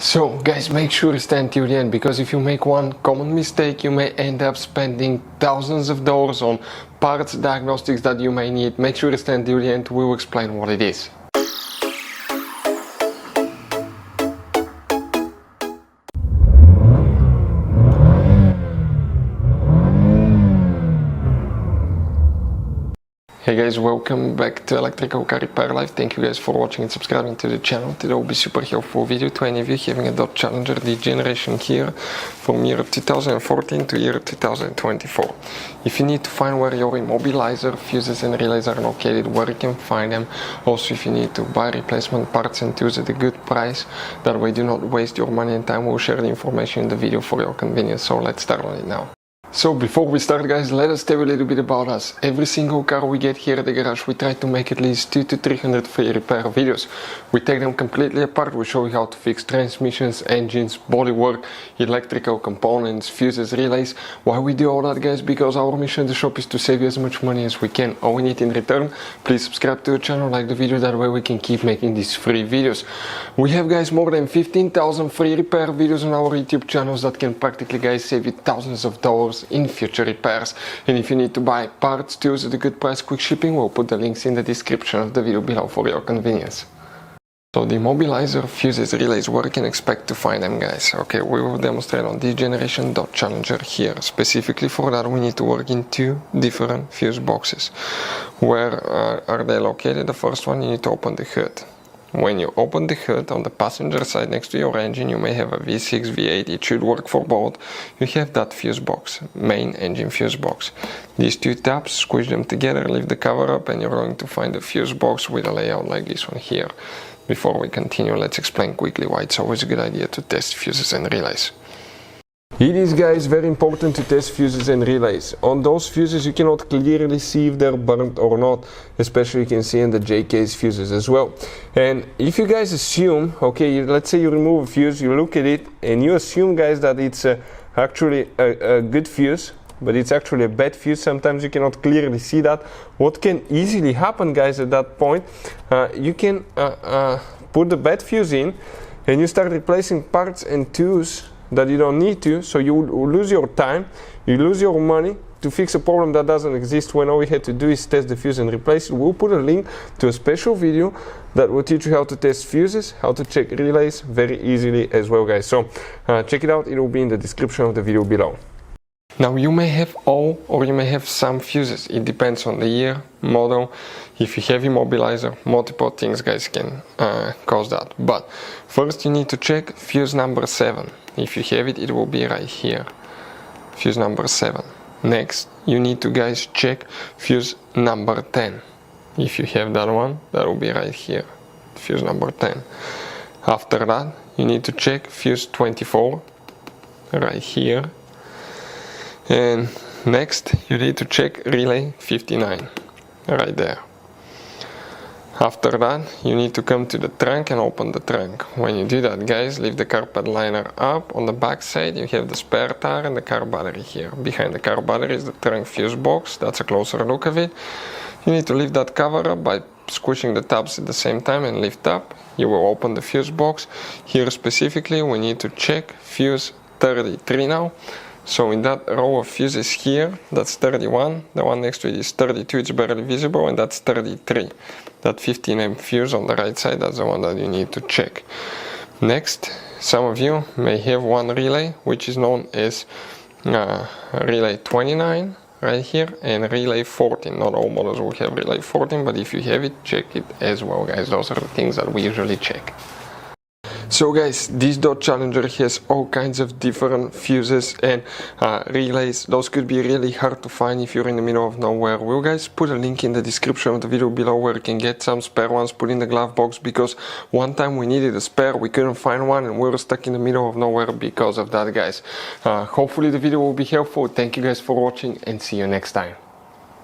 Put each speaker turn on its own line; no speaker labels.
So guys, make sure to stay until the end, because if you make one common mistake, you may end up spending thousands of dollars on parts diagnostics that you may need. Make sure to stay until the end, we will explain what it is. Hey guys, welcome back to Electrical Car Repair Life. Thank you guys for watching and subscribing to the channel. Today will be super helpful video to any of you having a Dodge Challenger D generation here from year 2014 to year 2024. If you need to find where your immobilizer, fuses and relays are located, where you can find them. Also, if you need to buy replacement parts and tools at a good price, that way do not waste your money and time, we'll share the information in the video for your convenience. So let's start on it now. So before we start guys, let us tell you a little bit about us. Every single car we get here at the garage, we try to make at least 200 to 300 free repair videos. We take them completely apart, we show you how to fix transmissions, engines, bodywork, electrical components, fuses, relays. Why we do all that guys? Because our mission at the shop is to save you as much money as we can. All we need in return, please subscribe to the channel, like the video, that way we can keep making these free videos. We have guys more than 15,000 free repair videos on our YouTube channels that can practically guys save you thousands of dollars in future repairs. And if you need to buy parts, tools at a good price, quick shipping, we'll put the links in the description of the video below for your convenience. So the immobilizer, fuses, relays, where you can expect to find them guys. Okay, we will demonstrate on this generation Dodge Challenger here. Specifically for that we need to work in two different fuse boxes. Where are they located? The first one, you need to open the hood. When you open the hood, on the passenger side next to your engine, you may have a V6, V8, it should work for both. You have that fuse box, main engine fuse box. These two tabs, squish them together, lift the cover up, and you're going to find a fuse box with a layout like this one here. Before we continue, let's explain quickly why it's always a good idea to test fuses and relays. It is guys very important to test fuses and relays. On those fuses you cannot clearly see if they're burnt or not, especially you can see in the J-case fuses as well. And if you guys assume, okay, let's say you remove a fuse, you look at it and you assume guys that it's actually a good fuse, but it's actually a bad fuse, sometimes you cannot clearly see that. What can easily happen guys at that point, you can put the bad fuse in and you start replacing parts and tools that you don't need to, so you lose your time, you lose your money to fix a problem that doesn't exist, when all we had to do is test the fuse and replace it. We'll put a link to a special video that will teach you how to test fuses, how to check relays very easily as well guys. So check it out, it will be in the description of the video below. Now you may have all or you may have some fuses, it depends on the year, model. If you have immobilizer, multiple things guys can cause that. But first you need to check fuse number 7. If you have it, it will be right here, fuse number 7. Next you need to guys check fuse number 10. If you have that one, that will be right here, fuse number 10. After that you need to check fuse 24 right here. And next you need to check relay 59 right there. After that you need to come to the trunk and open the trunk. When you do that guys, lift the carpet liner up. On the back side you have the spare tire and the car battery here. Behind the car battery is the trunk fuse box, that's a closer look of it. You need to lift that cover up by squishing the tabs at the same time and lift up. You will open the fuse box. Here specifically we need to check fuse 33 now. So in that row of fuses here, that's 31, the one next to it is 32, it's barely visible, and that's 33. That 15M fuse on the right side, that's the one that you need to check. Next, some of you may have one relay, which is known as relay 29, right here, and relay 14. Not all models will have relay 14, but if you have it, check it as well, guys. Those are the things that we usually check. So guys, this Dodge Challenger has all kinds of different fuses and relays. Those could be really hard to find if you're in the middle of nowhere. We'll guys put a link in the description of the video below where you can get some spare ones put in the glove box, because one time we needed a spare, we couldn't find one and we were stuck in the middle of nowhere because of that guys. Hopefully the video will be helpful. Thank you guys for watching and see you next time.